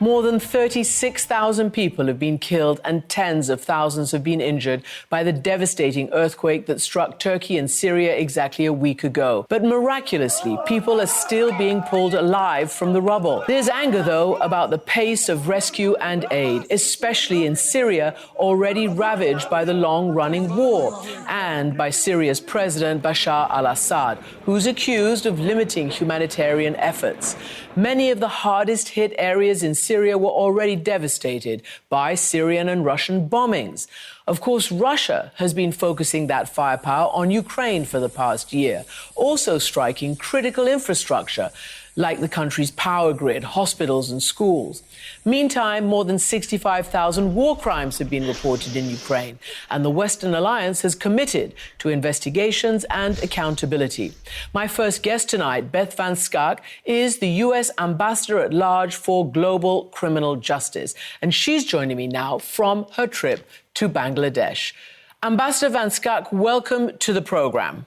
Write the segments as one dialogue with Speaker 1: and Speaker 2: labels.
Speaker 1: More than 36,000 people have been killed and tens of thousands have been injured by the devastating earthquake that struck Turkey and Syria exactly a week ago. But miraculously, people are still being pulled alive from the rubble. There's anger, though, about the pace of rescue and aid, especially in Syria, already ravaged by the long-running war, and by Syria's President Bashar al-Assad, who's accused of limiting humanitarian efforts. Many of the hardest-hit areas in Syria were already devastated by Syrian and Russian bombings. Of course, Russia has been focusing that firepower on Ukraine for the past year, also striking critical infrastructure like the country's power grid, hospitals and schools. Meantime, more than 65,000 war crimes have been reported in Ukraine, and the Western Alliance has committed to investigations and accountability. My first guest tonight, Beth Van Schaack, is the U.S. Ambassador at Large for Global Criminal Justice, and she's joining me now from her trip to Bangladesh. Ambassador Van Schaack, welcome to the program.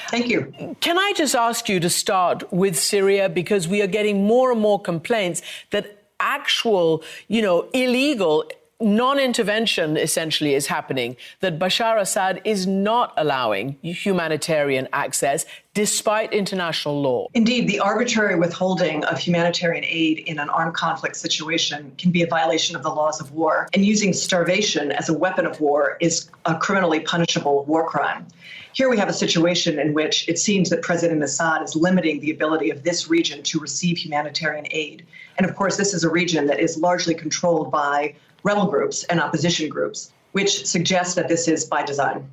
Speaker 2: Thank you.
Speaker 1: Can I just ask you to start with Syria, because we are getting more and more complaints that actual, illegal non-intervention essentially is happening, that Bashar Assad is not allowing humanitarian access despite international law.
Speaker 2: Indeed, the arbitrary withholding of humanitarian aid in an armed conflict situation can be a violation of the laws of war, and using starvation as a weapon of war is a criminally punishable war crime. Here we have a situation in which it seems that President Assad is limiting the ability of this region to receive humanitarian aid. And of course, this is a region that is largely controlled by rebel groups and opposition groups, which suggests that this is by design.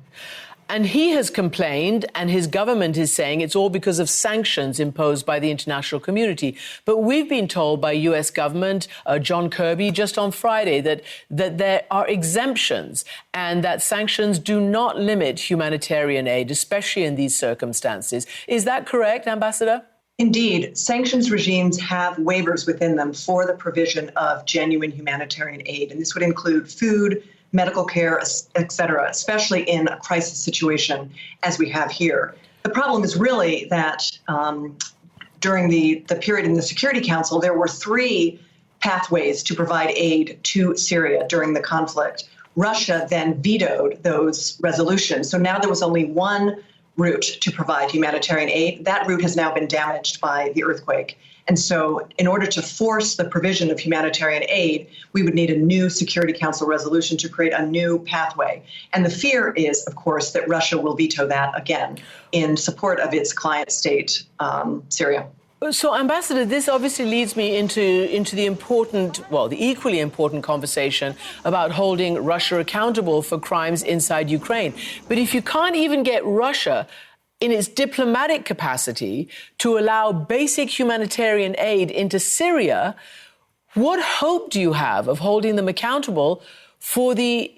Speaker 1: And he has complained, and his government is saying it's all because of sanctions imposed by the international community. But we've been told by U.S. government, John Kirby, just on Friday, that there are exemptions and that sanctions do not limit humanitarian aid, especially in these circumstances. Is that correct, Ambassador?
Speaker 2: Indeed, sanctions regimes have waivers within them for the provision of genuine humanitarian aid. And this would include food, medical care, et cetera, especially in a crisis situation as we have here. The problem is really that during the period in the Security Council, there were three pathways to provide aid to Syria during the conflict. Russia then vetoed those resolutions. So now there was only one route to provide humanitarian aid. That route has now been damaged by the earthquake. And so in order to force the provision of humanitarian aid, we would need a new Security Council resolution to create a new pathway. And the fear is, of course, that Russia will veto that again in support of its client state, Syria.
Speaker 1: So, Ambassador, this obviously leads me into the the equally important conversation about holding Russia accountable for crimes inside Ukraine. But if you can't even get Russia in its diplomatic capacity to allow basic humanitarian aid into Syria, what hope do you have of holding them accountable for the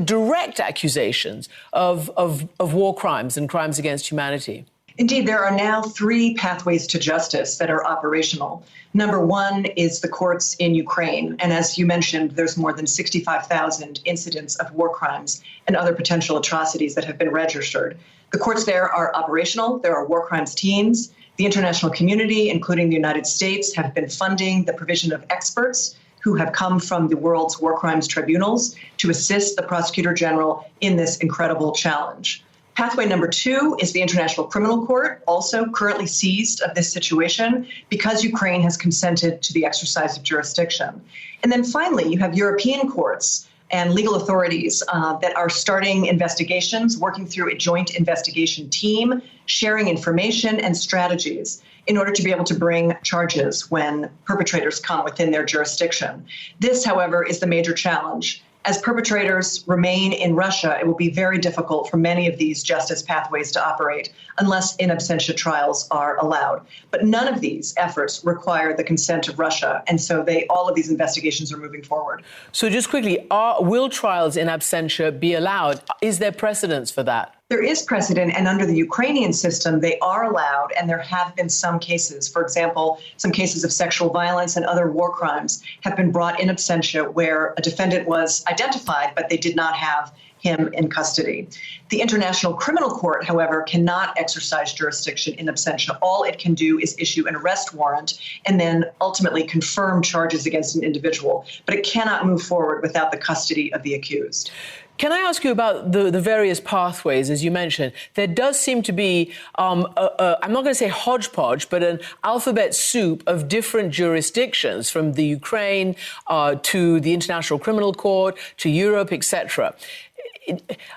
Speaker 1: direct accusations of war crimes and crimes against humanity?
Speaker 2: Indeed, there are now three pathways to justice that are operational. Number one is the courts in Ukraine. And as you mentioned, there's more than 65,000 incidents of war crimes and other potential atrocities that have been registered. The courts there are operational. There are war crimes teams. The international community, including the United States, have been funding the provision of experts who have come from the world's war crimes tribunals to assist the prosecutor general in this incredible challenge. Pathway number two is the International Criminal Court, also currently seized of this situation because Ukraine has consented to the exercise of jurisdiction. And then finally, you have European courts and legal authorities that are starting investigations, working through a joint investigation team, sharing information and strategies in order to be able to bring charges when perpetrators come within their jurisdiction. This, however, is the major challenge. As perpetrators remain in Russia, it will be very difficult for many of these justice pathways to operate unless in absentia trials are allowed. But none of these efforts require the consent of Russia. And so all of these investigations are moving forward.
Speaker 1: So just quickly, will trials in absentia be allowed? Is there precedence for that?
Speaker 2: There is precedent, and under the Ukrainian system, they are allowed, and there have been some cases. For example, some cases of sexual violence and other war crimes have been brought in absentia where a defendant was identified, but they did not have him in custody. The International Criminal Court, however, cannot exercise jurisdiction in absentia. All it can do is issue an arrest warrant and then ultimately confirm charges against an individual. But it cannot move forward without the custody of the accused.
Speaker 1: Can I ask you about the various pathways, as you mentioned? There does seem to be, I'm not going to say hodgepodge, but an alphabet soup of different jurisdictions, from the Ukraine to the International Criminal Court to Europe, etc.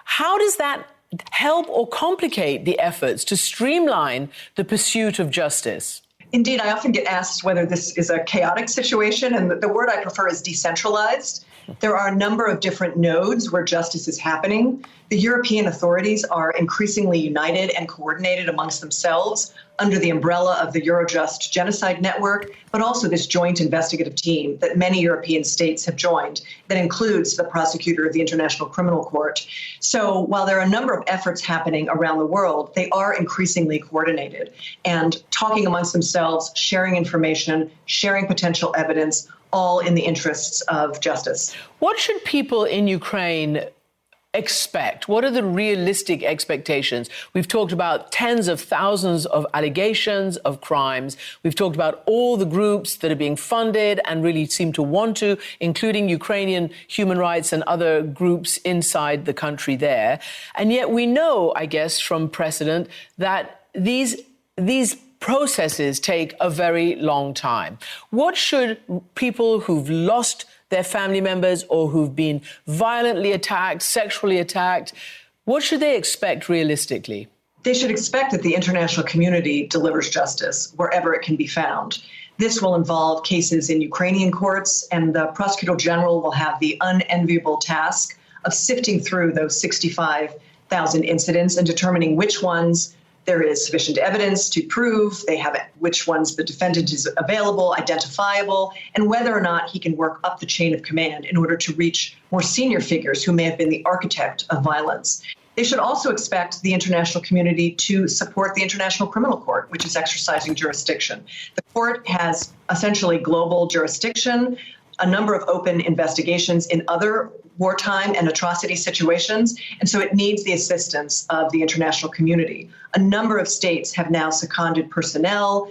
Speaker 1: How does that help or complicate the efforts to streamline the pursuit of justice?
Speaker 2: Indeed, I often get asked whether this is a chaotic situation, and the word I prefer is decentralized. There are a number of different nodes where justice is happening. The European authorities are increasingly united and coordinated amongst themselves under the umbrella of the Eurojust Genocide Network, but also this joint investigative team that many European states have joined that includes the prosecutor of the International Criminal Court. So while there are a number of efforts happening around the world, they are increasingly coordinated and talking amongst themselves, sharing information, sharing potential evidence, all in the interests of justice.
Speaker 1: What should people in Ukraine expect? What are the realistic expectations? We've talked about tens of thousands of allegations of crimes. We've talked about all the groups that are being funded and really seem to want to, including Ukrainian human rights and other groups inside the country there. And yet we know, I guess, from precedent that these processes take a very long time. What should people who've lost their family members or who've been violently attacked, sexually attacked, what should they expect realistically?
Speaker 2: They should expect that the international community delivers justice wherever it can be found. This will involve cases in Ukrainian courts, and the prosecutor general will have the unenviable task of sifting through those 65,000 incidents and determining which ones there is sufficient evidence to prove, they have which ones the defendant is available, identifiable, and whether or not he can work up the chain of command in order to reach more senior figures who may have been the architect of violence. They should also expect the international community to support the International Criminal Court, which is exercising jurisdiction. The court has essentially global jurisdiction, a number of open investigations in other wartime and atrocity situations, and so it needs the assistance of the international community. A number of states have now seconded personnel,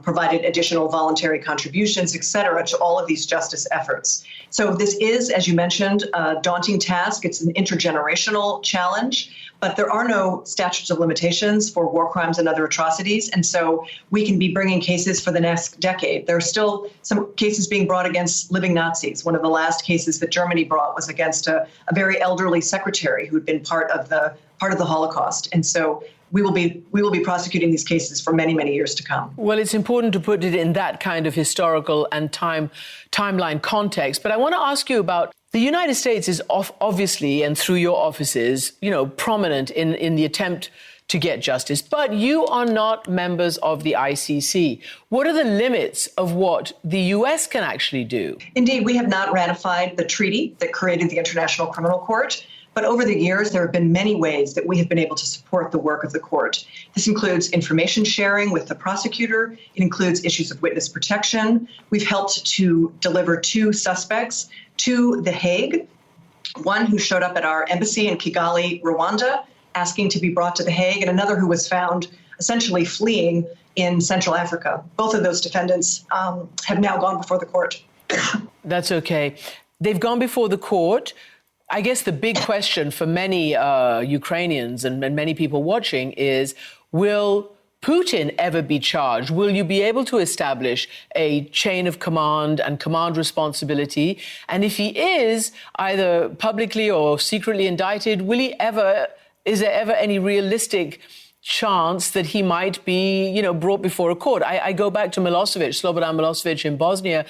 Speaker 2: provided additional voluntary contributions, et cetera, to all of these justice efforts. So this is, as you mentioned, a daunting task. It's an intergenerational challenge, but there are no statutes of limitations for war crimes and other atrocities, and so we can be bringing cases for the next decade. There are still some cases being brought against living Nazis. One of the last cases that Germany brought was against a very elderly secretary who had been part of the Holocaust, and so we will be prosecuting these cases for many, many years to come.
Speaker 1: Well, it's important to put it in that kind of historical and timeline context. But I want to ask you about the United States is obviously, and through your offices, prominent in the attempt to get justice. But you are not members of the ICC. What are the limits of what the U.S. can actually do?
Speaker 2: Indeed, we have not ratified the treaty that created the International Criminal Court. But over the years, there have been many ways that we have been able to support the work of the court. This includes information sharing with the prosecutor. It includes issues of witness protection. We've helped to deliver 2 suspects to The Hague, one who showed up at our embassy in Kigali, Rwanda, asking to be brought to The Hague, and another who was found essentially fleeing in Central Africa. Both of those defendants have now gone before the court.
Speaker 1: That's okay. They've gone before the court. I guess the big question for many Ukrainians and many people watching is, will Putin ever be charged? Will you be able to establish a chain of command and command responsibility? And if he is either publicly or secretly indicted, is there ever any realistic chance that he might be, brought before a court? I go back to Slobodan Milosevic in Bosnia,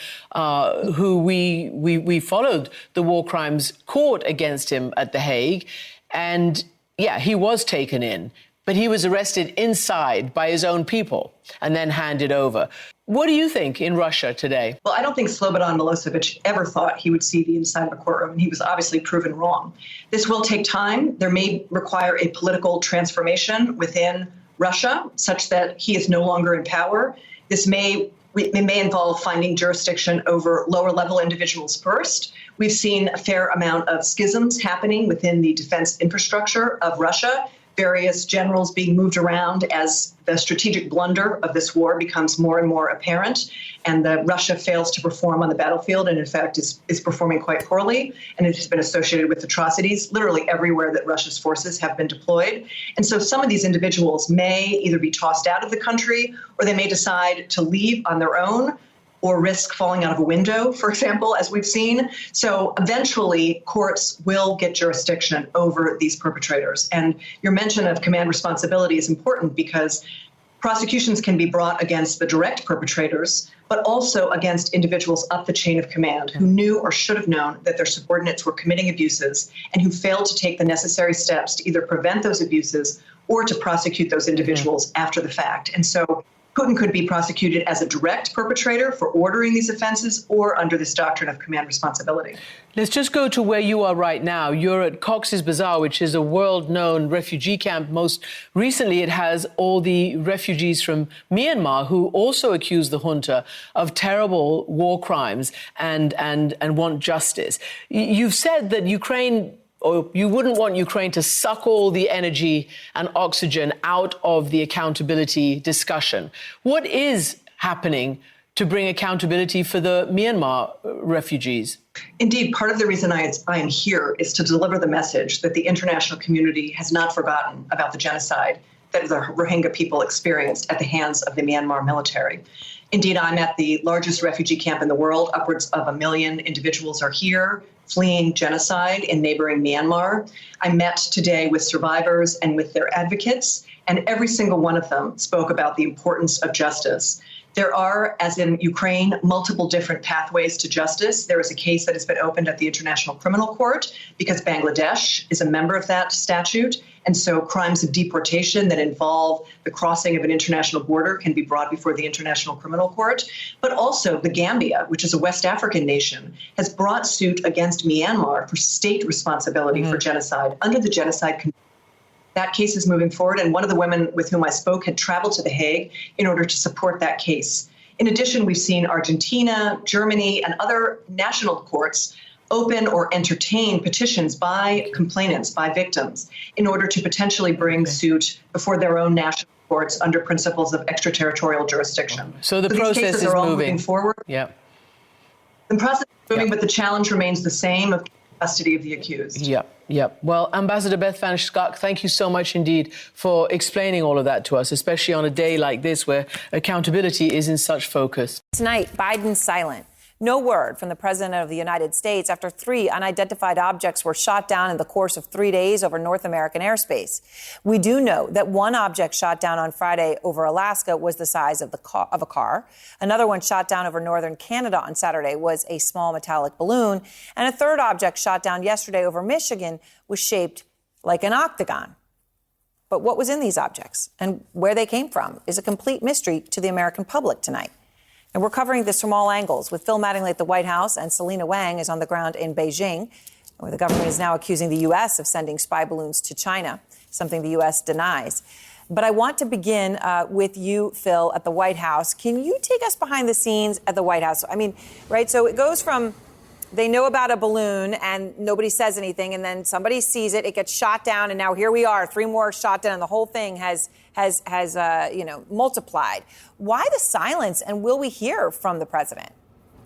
Speaker 1: who we followed the war crimes court against him at The Hague. And yeah, he was taken in, but he was arrested inside by his own people and then handed over. What do you think in Russia today?
Speaker 2: Well, I don't think Slobodan Milosevic ever thought he would see the inside of a courtroom. He was obviously proven wrong. This will take time. There may require a political transformation within Russia such that he is no longer in power. This may It may involve finding jurisdiction over lower level individuals first. We've seen a fair amount of schisms happening within the defense infrastructure of Russia, various generals being moved around as the strategic blunder of this war becomes more and more apparent, and that Russia fails to perform on the battlefield and, in fact, is performing quite poorly, and it has been associated with atrocities literally everywhere that Russia's forces have been deployed. And so some of these individuals may either be tossed out of the country or they may decide to leave on their own or risk falling out of a window, for example, as we've seen. So eventually, courts will get jurisdiction over these perpetrators. And your mention of command responsibility is important because prosecutions can be brought against the direct perpetrators, but also against individuals up the chain of command who knew or should have known that their subordinates were committing abuses and who failed to take the necessary steps to either prevent those abuses or to prosecute those individuals after the fact. And so Putin could be prosecuted as a direct perpetrator for ordering these offenses or under this doctrine of command responsibility.
Speaker 1: Let's just go to where you are right now. You're at Cox's Bazar, which is a world-known refugee camp. Most recently, it has all the refugees from Myanmar who also accuse the junta of terrible war crimes and want justice. You've said that Ukraine, or you wouldn't want Ukraine to suck all the energy and oxygen out of the accountability discussion. What is happening to bring accountability for the Myanmar refugees?
Speaker 2: Indeed, part of the reason I am here is to deliver the message that the international community has not forgotten about the genocide that the Rohingya people experienced at the hands of the Myanmar military. Indeed, I'm at the largest refugee camp in the world. Upwards of 1 million individuals are here fleeing genocide in neighboring Myanmar. I met today with survivors and with their advocates, and every single one of them spoke about the importance of justice. There are, as in Ukraine, multiple different pathways to justice. There is a case that has been opened at the International Criminal Court because Bangladesh is a member of that statute. And so crimes of deportation that involve the crossing of an international border can be brought before the International Criminal Court. But also the Gambia, which is a West African nation, has brought suit against Myanmar for state responsibility for genocide under the Genocide Convention. That case is moving forward, and one of the women with whom I spoke had traveled to The Hague in order to support that case. In addition, we've seen Argentina, Germany, and other national courts open or entertain petitions by complainants, by victims, in order to potentially bring suit before their own national courts under principles of extraterritorial jurisdiction.
Speaker 1: So the process
Speaker 2: these cases
Speaker 1: is
Speaker 2: are all
Speaker 1: moving
Speaker 2: forward.
Speaker 1: Yeah.
Speaker 2: The process is moving, but the challenge remains the same of custody of the accused.
Speaker 1: Yep. Well, Ambassador Beth Van Schaack, thank you so much indeed for explaining all of that to us, especially on a day like this where accountability is in such focus.
Speaker 3: Tonight, Biden's silent. No word from the President of the United States after 3 unidentified objects were shot down in the course of 3 days over North American airspace. We do know that one object shot down on Friday over Alaska was the size of a car. Another one shot down over northern Canada on Saturday was a small metallic balloon. And a third object shot down yesterday over Michigan was shaped like an octagon. But what was in these objects and where they came from is a complete mystery to the American public tonight. And we're covering this from all angles with Phil Mattingly at the White House, and Selena Wang is on the ground in Beijing, where the government is now accusing the U.S. of sending spy balloons to China, something the U.S. denies. But I want to begin with you, Phil, at the White House. Can you take us behind the scenes at the White House? I mean, right, so it goes from they know about a balloon and nobody says anything, and then somebody sees it, it gets shot down, and now here we are, 3 more shot down, and the whole thing has multiplied. Why the silence, and will we hear from the president?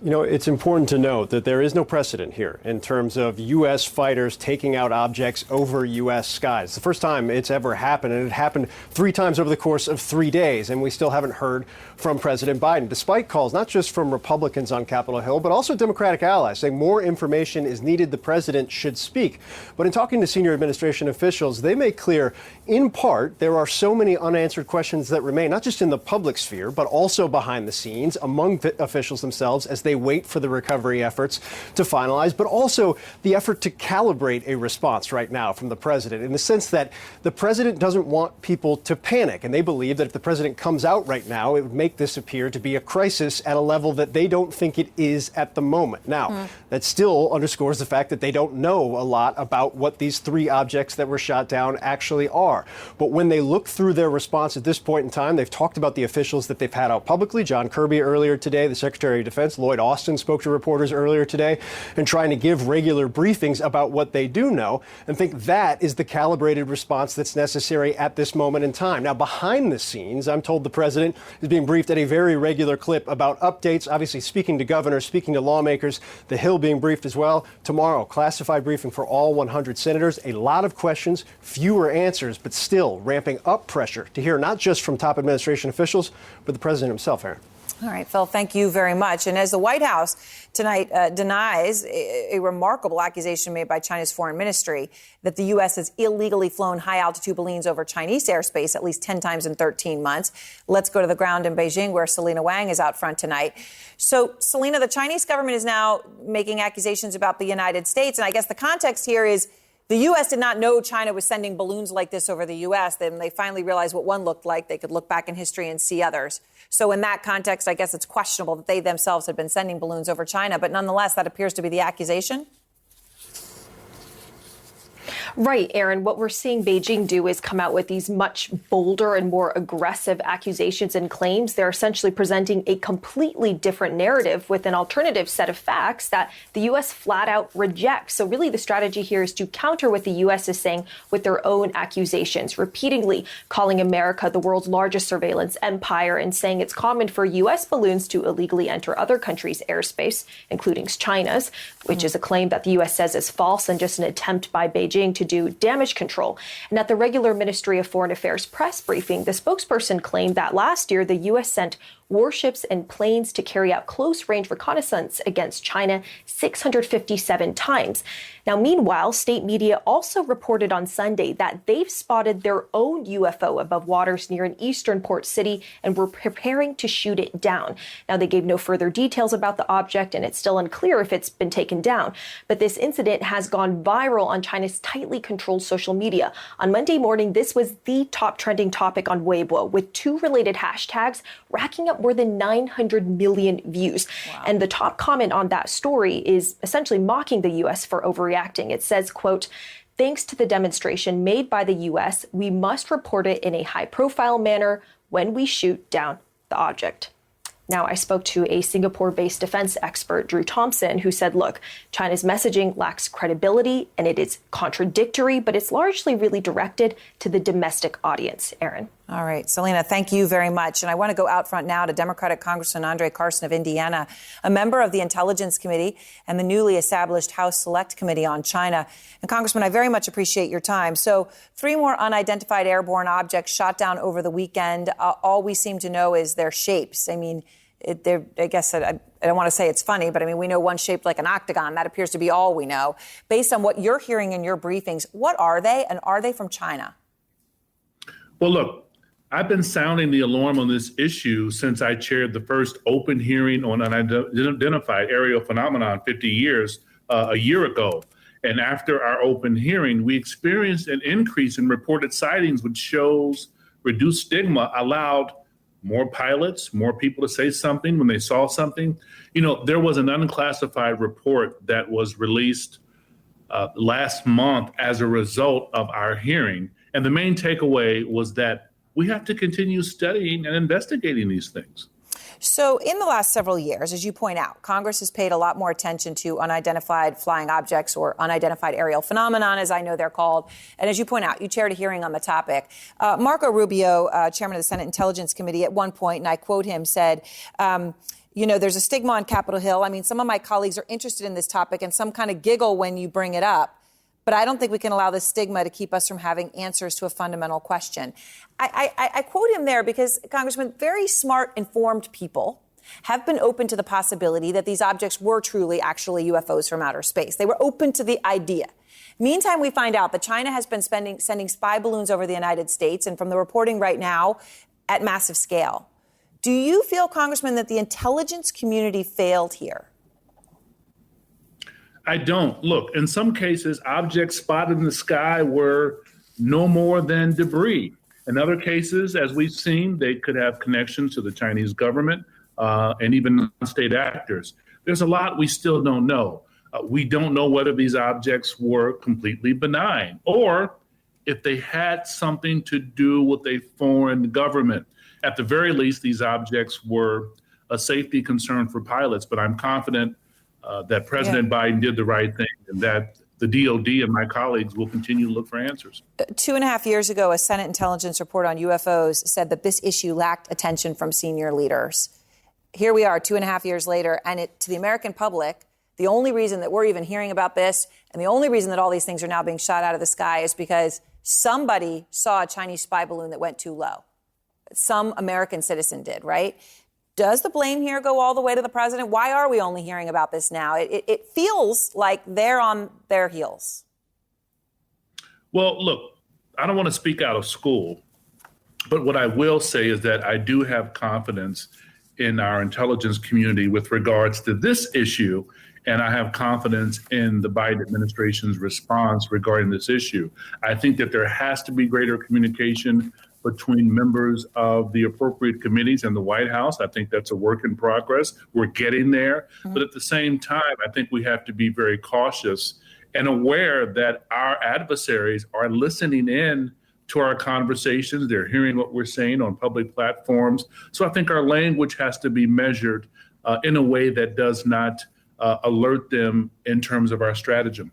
Speaker 4: You know, it's important to note that there is no precedent here in terms of U.S. fighters taking out objects over U.S. skies. It's the first time it's ever happened, and it happened 3 times over the course of 3 days, and we still haven't heard from President Biden, despite calls not just from Republicans on Capitol Hill, but also Democratic allies saying more information is needed, the president should speak. But in talking to senior administration officials, they make clear, in part, there are so many unanswered questions that remain, not just in the public sphere, but also behind the scenes among officials themselves as they they wait for the recovery efforts to finalize, but also the effort to calibrate a response right now from the president, in the sense that the president doesn't want people to panic. And they believe that if the president comes out right now, it would make this appear to be a crisis at a level that they don't think it is at the moment. Now, that still underscores the fact that they don't know a lot about what these three objects that were shot down actually are. But when they look through their response at this point in time, they've talked about the officials that they've had out publicly. John Kirby earlier today, the Secretary of Defense, Lloyd Austin spoke to reporters earlier today, and trying to give regular briefings about what they do know, and think that is the calibrated response that's necessary at this moment in time. Now, behind the scenes, I'm told the president is being briefed at a very regular clip about updates, obviously speaking to governors, speaking to lawmakers, the Hill being briefed as well. Tomorrow, classified briefing for all 100 senators. A lot of questions, fewer answers, but still ramping up pressure to hear not just from top administration officials, but the president himself, Aaron.
Speaker 3: All right, Phil, thank you very much. And as the White House tonight denies a remarkable accusation made by China's foreign ministry that the U.S. has illegally flown high-altitude balloons over Chinese airspace at least 10 times in 13 months. Let's go to the ground in Beijing, where Selena Wang is out front tonight. So, Selena, the Chinese government is now making accusations about the United States. And I guess the context here is the U.S. did not know China was sending balloons like this over the U.S. Then they finally realized what one looked like. They could look back in history and see others. So in that context, I guess it's questionable that they themselves had been sending balloons over China. But nonetheless, that appears to be the accusation.
Speaker 5: Right, Aaron. What we're seeing Beijing do is come out with these much bolder and more aggressive accusations and claims. They're essentially presenting a completely different narrative with an alternative set of facts that the U.S. flat out rejects. So really the strategy here is to counter what the U.S. is saying with their own accusations, repeatedly calling America the world's largest surveillance empire and saying it's common for U.S. balloons to illegally enter other countries' airspace, including China's, which is a claim that the U.S. says is false and just an attempt by Beijing to do damage control. And at the regular Ministry of Foreign Affairs press briefing, the spokesperson claimed that last year the U.S. sent warships and planes to carry out close-range reconnaissance against China 657 times. Now, meanwhile, state media also reported on Sunday that they've spotted their own UFO above waters near an eastern port city and were preparing to shoot it down. Now, they gave no further details about the object, and it's still unclear if it's been taken down. But this incident has gone viral on China's tightly controlled social media. On Monday morning, this was the top trending topic on Weibo, with two related hashtags racking up more than 900 million views. Wow. And the top comment on that story is essentially mocking the U.S. for overreacting. It says, quote, "Thanks to the demonstration made by the U.S., we must report it in a high-profile manner when we shoot down the object." Now, I spoke to a Singapore-based defense expert, Drew Thompson, who said, look, China's messaging lacks credibility and it is contradictory, but it's largely really directed to the domestic audience. Aaron.
Speaker 3: All right, Selena, thank you very much. And I want to go out front now to Democratic Congressman Andre Carson of Indiana, a member of the Intelligence Committee and the newly established House Select Committee on China. And Congressman, I very much appreciate your time. So 3 more unidentified airborne objects shot down over the weekend. All we seem to know is their shapes. I mean, I guess I don't want to say it's funny, but I mean, we know one shaped like an octagon. That appears to be all we know. Based on what you're hearing in your briefings, what are they, and are they from China?
Speaker 6: Well, look, I've been sounding the alarm on this issue since I chaired the first open hearing on unidentified aerial phenomenon 50 years a year ago. And after our open hearing, we experienced an increase in reported sightings, which shows reduced stigma allowed more pilots, more people to say something when they saw something. You know, there was an unclassified report that was released last month as a result of our hearing. And the main takeaway was that we have to continue studying and investigating these things.
Speaker 3: So in the last several years, as you point out, Congress has paid a lot more attention to unidentified flying objects, or unidentified aerial phenomenon, as I know they're called. And as you point out, you chaired a hearing on the topic. Marco Rubio, chairman of the Senate Intelligence Committee, at one point, and I quote him, said, you know, there's a stigma on Capitol Hill. I mean, some of my colleagues are interested in this topic and some kind of giggle when you bring it up. But I don't think we can allow this stigma to keep us from having answers to a fundamental question. I quote him there because, Congressman, very smart, informed people have been open to the possibility that these objects were truly actually UFOs from outer space. They were open to the idea. Meantime, we find out that China has been sending spy balloons over the United States, and from the reporting right now, at massive scale. Do you feel, Congressman, that the intelligence community failed here?
Speaker 6: I don't. Look, in some cases, objects spotted in the sky were no more than debris. In other cases, as we've seen, they could have connections to the Chinese government and even non-state actors. There's a lot we still don't know. We don't know whether these objects were completely benign or if they had something to do with a foreign government. At the very least, these objects were a safety concern for pilots, but I'm confident that President Biden did the right thing and that the DOD and my colleagues will continue to look for answers.
Speaker 3: 2.5 years ago, a Senate intelligence report on UFOs said that this issue lacked attention from senior leaders. Here we are 2.5 years later, and to the American public, the only reason that we're even hearing about this and the only reason that all these things are now being shot out of the sky is because somebody saw a Chinese spy balloon that went too low. Some American citizen did, right? Does the blame here go all the way to the president? Why are we only hearing about this now? It feels like they're on their heels.
Speaker 6: Well, look, I don't want to speak out of school, but what I will say is that I do have confidence in our intelligence community with regards to this issue, and I have confidence in the Biden administration's response regarding this issue. I think that there has to be greater communication between members of the appropriate committees and the White House. I think that's a work in progress. We're getting there. But at the same time, I think we have to be very cautious and aware that our adversaries are listening in to our conversations. They're hearing what we're saying on public platforms. So I think our language has to be measured in a way that does not alert them in terms of our stratagem.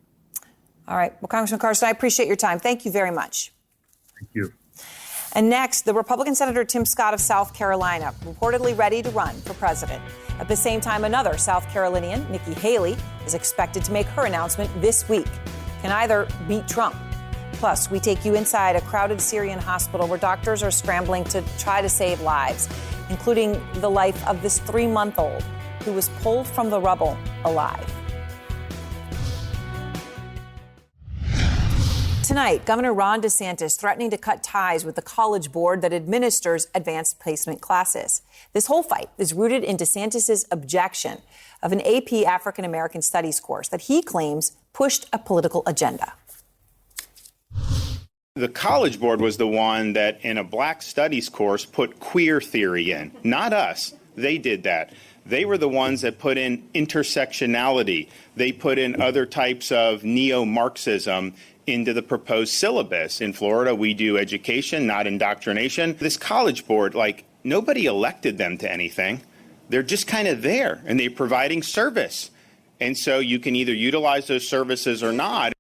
Speaker 3: All right. Well, Congressman Carson, I appreciate your time. Thank you very much.
Speaker 6: Thank you.
Speaker 3: And next, the Republican Senator Tim Scott of South Carolina, reportedly ready to run for president. At the same time, another South Carolinian, Nikki Haley, is expected to make her announcement this week. Can either beat Trump. Plus, we take you inside a crowded Syrian hospital where doctors are scrambling to try to save lives, including the life of this 3-month-old who was pulled from the rubble alive. Tonight, Governor Ron DeSantis threatening to cut ties with the College Board that administers advanced placement classes. This whole fight is rooted in DeSantis' objection of an AP African American Studies course that he claims pushed a political agenda.
Speaker 7: The College Board was the one that in a Black Studies course put queer theory in, not us. They did that. They were the ones that put in intersectionality. They put in other types of neo-Marxism into the proposed syllabus. In Florida, we do education, not indoctrination. This College Board, nobody elected them to anything. They're just kind of there, and they're providing service. And so you can either utilize those services or not.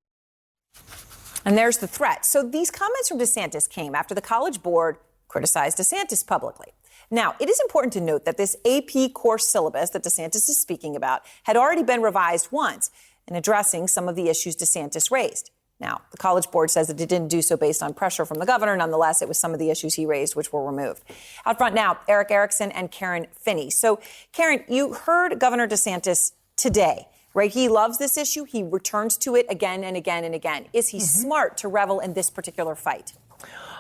Speaker 3: And there's the threat. So these comments from DeSantis came after the College Board criticized DeSantis publicly. Now, it is important to note that this AP course syllabus that DeSantis is speaking about had already been revised once in addressing some of the issues DeSantis raised. Now, the College Board says that it didn't do so based on pressure from the governor. Nonetheless, it was some of the issues he raised which were removed. Out front now, Eric Erickson and Karen Finney. So, Karen, you heard Governor DeSantis today, right? He loves this issue. He returns to it again and again and again. Is he smart to revel in this particular fight?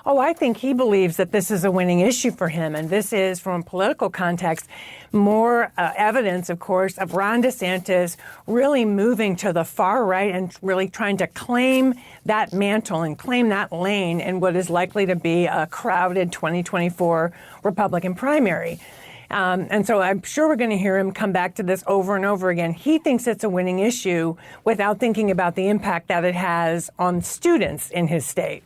Speaker 8: Oh, I think he believes that this is a winning issue for him. And this is, from a political context, more evidence, of course, of Ron DeSantis really moving to the far right and really trying to claim that mantle and claim that lane in what is likely to be a crowded 2024 Republican primary. And so I'm sure we're going to hear him come back to this over and over again. He thinks it's a winning issue without thinking about the impact that it has on students in his state.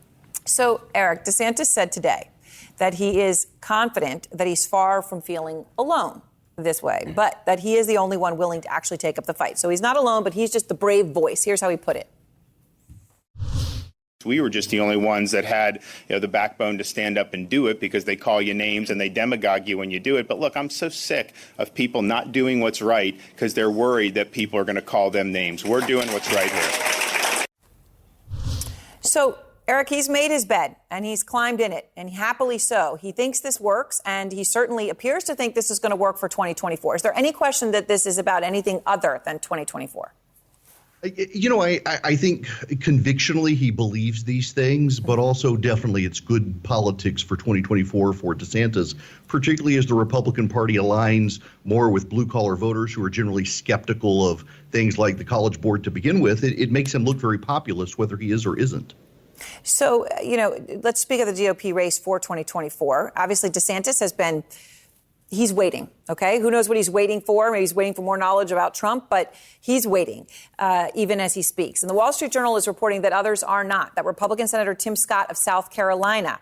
Speaker 3: So, Eric, DeSantis said today that he is confident that he's far from feeling alone this way, but that he is the only one willing to actually take up the fight. So he's not alone, but he's just the brave voice. Here's how he put it.
Speaker 7: We were just the only ones that had the backbone to stand up and do it because they call you names and they demagogue you when you do it. But look, I'm so sick of people not doing what's right because they're worried that people are going to call them names. We're doing what's right here.
Speaker 3: So, Eric, he's made his bed and he's climbed in it, and happily so. He thinks this works, and he certainly appears to think this is going to work for 2024. Is there any question that this is about anything other than 2024?
Speaker 9: I think convictionally he believes these things, but also definitely it's good politics for 2024 for DeSantis, particularly as the Republican Party aligns more with blue-collar voters who are generally skeptical of things like the College Board to begin with. It makes him look very populist, whether he is or isn't.
Speaker 3: So, let's speak of the GOP race for 2024. Obviously, DeSantis he's waiting, okay? Who knows what he's waiting for? Maybe he's waiting for more knowledge about Trump, but he's waiting, even as he speaks. And the Wall Street Journal is reporting that others are not, that Republican Senator Tim Scott of South Carolina,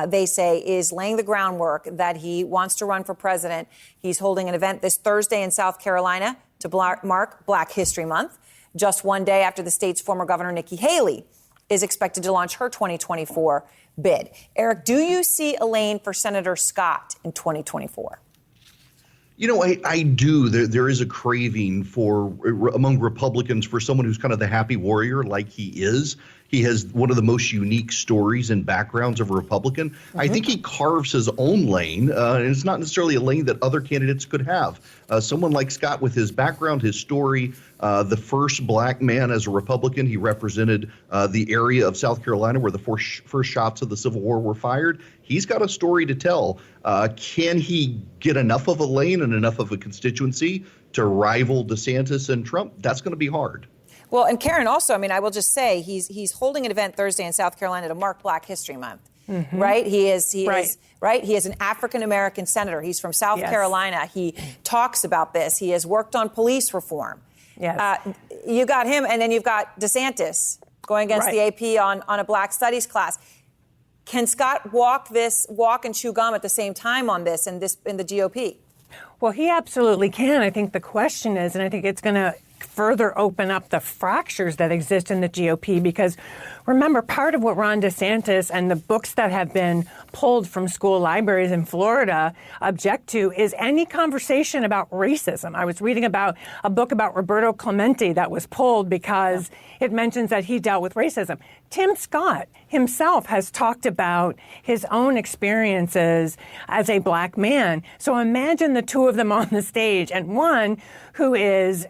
Speaker 3: they say, is laying the groundwork that he wants to run for president. He's holding an event this Thursday in South Carolina to mark Black History Month, just one day after the state's former governor, Nikki Haley, is expected to launch her 2024 bid. Eric, do you see a lane for Senator Scott in 2024?
Speaker 9: I do. There is a craving among Republicans for someone who's kind of the happy warrior like he is. He has one of the most unique stories and backgrounds of a Republican. Mm-hmm. I think he carves his own lane, and it's not necessarily a lane that other candidates could have. Someone like Scott with his background, his story, the first black man as a Republican. He represented the area of South Carolina where the first shots of the Civil War were fired. He's got a story to tell. Can he get enough of a lane and enough of a constituency to rival DeSantis and Trump? That's going to be hard.
Speaker 3: Well, and Karen, also, I will just say he's holding an event Thursday in South Carolina to mark Black History Month, mm-hmm. Right? He is an African-American senator. He's from South Carolina. He talks about this. He has worked on police reform. Yes. You got him, and then you've got DeSantis going against the AP on a Black Studies class. Can Scott walk and chew gum at the same time on this in the GOP?
Speaker 8: Well, he absolutely can. I think the question is, and I think it's going to further open up the fractures that exist in the GOP, because remember, part of what Ron DeSantis and the books that have been pulled from school libraries in Florida object to is any conversation about racism. I was reading about a book about Roberto Clemente that was pulled because it mentions that he dealt with racism. Tim Scott himself has talked about his own experiences as a black man. So imagine the two of them on the stage, and one who is,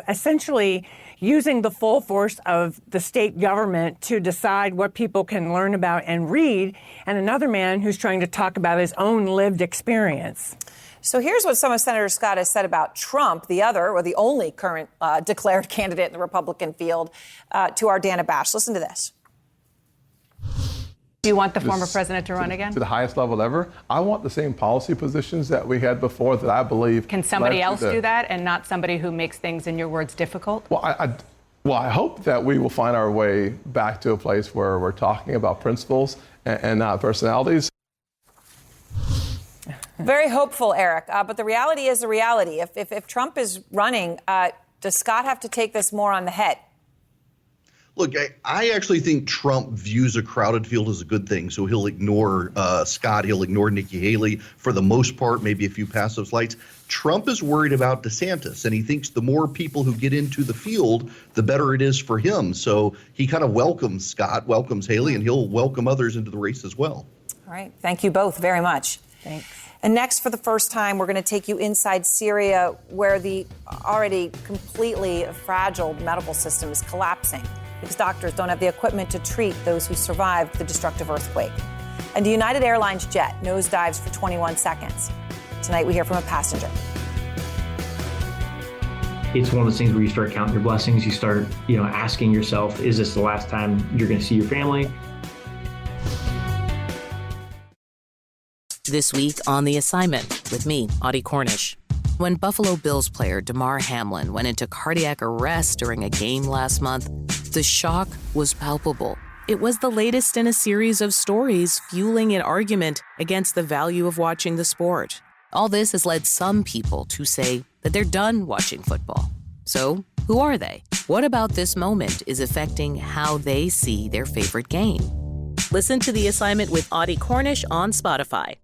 Speaker 8: essentially using the full force of the state government to decide what people can learn about and read, and another man who's trying to talk about his own lived experience.
Speaker 3: So here's what some of Senator Scott has said about Trump, the only current declared candidate in the Republican field, to our Dana Bash. Listen to this.
Speaker 10: Do you want the former president to run again?
Speaker 11: To the highest level ever. I want the same policy positions that we had before that I believe.
Speaker 10: Can somebody else do that and not somebody who makes things, in your words, difficult?
Speaker 11: Well, I hope that we will find our way back to a place where we're talking about principles and not personalities.
Speaker 3: Very hopeful, Eric. But the reality is the reality. If Trump is running, does Scott have to take this more on the head?
Speaker 9: Look, I actually think Trump views a crowded field as a good thing. So he'll ignore Scott. He'll ignore Nikki Haley for the most part, maybe a few passive slights. Trump is worried about DeSantis, and he thinks the more people who get into the field, the better it is for him. So he kind of welcomes Scott, welcomes Haley, and he'll welcome others into the race as well.
Speaker 3: All right. Thank you both very much.
Speaker 8: Thanks.
Speaker 3: And next, for the first time, we're going to take you inside Syria, where the already completely fragile medical system is collapsing because doctors don't have the equipment to treat those who survived the destructive earthquake. And a United Airlines jet nosedives for 21 seconds. Tonight, we hear from a passenger.
Speaker 12: It's one of those things where you start counting your blessings. You start, asking yourself, is this the last time you're going to see your family?
Speaker 13: This week on The Assignment with me, Audie Cornish. When Buffalo Bills player Damar Hamlin went into cardiac arrest during a game last month, the shock was palpable. It was the latest in a series of stories fueling an argument against the value of watching the sport. All this has led some people to say that they're done watching football. So, who are they? What about this moment is affecting how they see their favorite game? Listen to The Assignment with Audie Cornish on Spotify.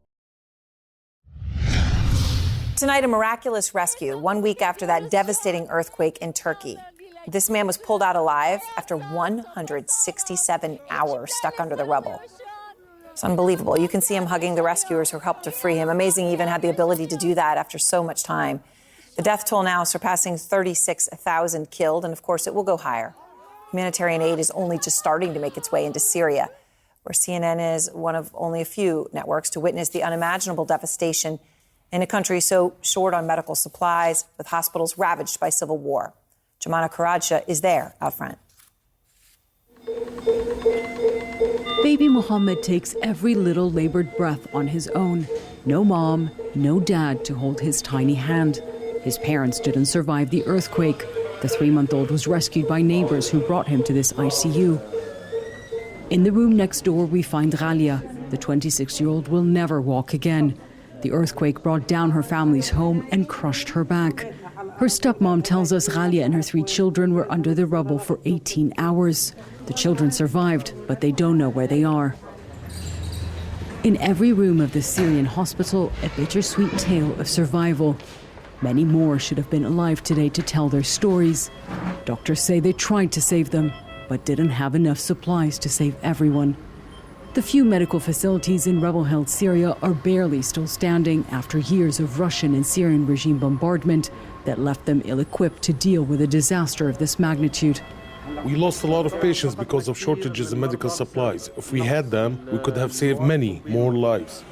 Speaker 3: Tonight, a miraculous rescue 1 week after that devastating earthquake in Turkey. This man was pulled out alive after 167 hours stuck under the rubble. It's unbelievable. You can see him hugging the rescuers who helped to free him. Amazing he even had the ability to do that after so much time. The death toll now surpassing 36,000 killed, and of course it will go higher. Humanitarian aid is only just starting to make its way into Syria, where CNN is one of only a few networks to witness the unimaginable devastation in a country so short on medical supplies, with hospitals ravaged by civil war. Jumana Karaja is there out front.
Speaker 14: Baby Muhammad takes every little labored breath on his own. No mom, no dad to hold his tiny hand. His parents didn't survive the earthquake. The 3-month-old was rescued by neighbors who brought him to this ICU. In the room next door, we find Ghalia. The 26-year-old will never walk again. The earthquake brought down her family's home and crushed her back. Her stepmom tells us Ghalia and her 3 children were under the rubble for 18 hours. The children survived, but they don't know where they are. In every room of the Syrian hospital, a bittersweet tale of survival. Many more should have been alive today to tell their stories. Doctors say they tried to save them, but didn't have enough supplies to save everyone. The few medical facilities in rebel-held Syria are barely still standing after years of Russian and Syrian regime bombardment that left them ill-equipped to deal with a disaster of this magnitude.
Speaker 15: We lost a lot of patients because of shortages in medical supplies. If we had them, we could have saved many more lives.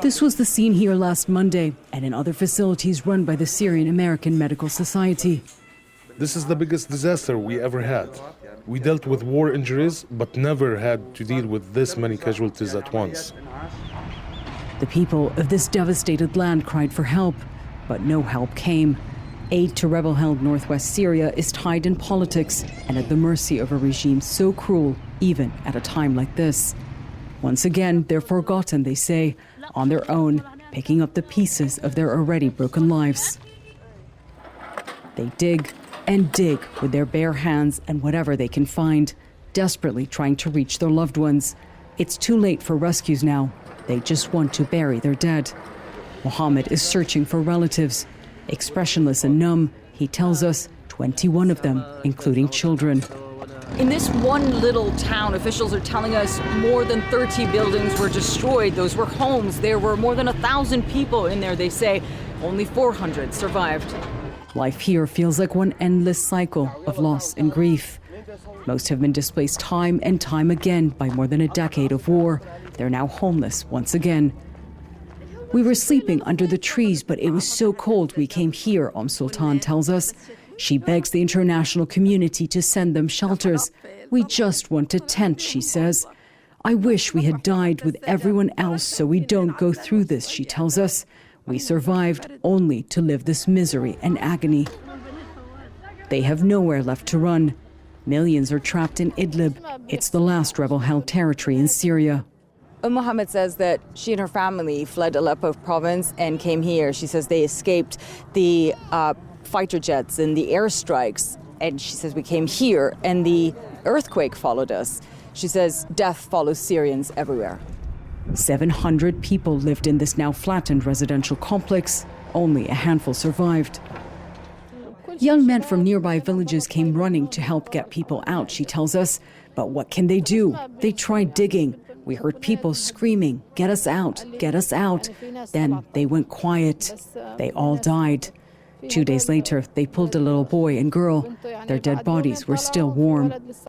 Speaker 14: This was the scene here last Monday and in other facilities run by the Syrian American Medical Society.
Speaker 15: This is the biggest disaster we ever had. We dealt with war injuries, but never had to deal with this many casualties at once.
Speaker 14: The people of this devastated land cried for help, but no help came. Aid to rebel-held northwest Syria is tied in politics and at the mercy of a regime so cruel, even at a time like this. Once again, they're forgotten, they say, on their own, picking up the pieces of their already broken lives. They dig and dig with their bare hands and whatever they can find, desperately trying to reach their loved ones. It's too late for rescues now. They just want to bury their dead. Mohammed is searching for relatives. Expressionless and numb, he tells us 21 of them, including children.
Speaker 16: In this one little town, officials are telling us more than 30 buildings were destroyed. Those were homes. There were more than 1,000 people in there, they say. Only 400 survived.
Speaker 14: Life here feels like one endless cycle of loss and grief. Most have been displaced time and time again by more than a decade of war. They're now homeless once again. We were sleeping under the trees, but it was so cold we came here, Sultan tells us. She begs the international community to send them shelters. We just want a tent, she says. I wish we had died with everyone else so we don't go through this, she tells us. We survived only to live this misery and agony. They have nowhere left to run. Millions are trapped in Idlib. It's the last rebel-held territory in Syria.
Speaker 16: Mohammed says that she and her family fled Aleppo province and came here. She says they escaped the fighter jets and the airstrikes. And she says we came here and the earthquake followed us. She says death follows Syrians everywhere.
Speaker 14: 700 people lived in this now flattened residential complex. Only a handful survived. Young men from nearby villages came running to help get people out, she tells us. But what can they do? They tried digging. We heard people screaming, "Get us out, get us out." Then they went quiet. They all died. 2 days later, they pulled a little boy and girl. Their dead bodies were still warm.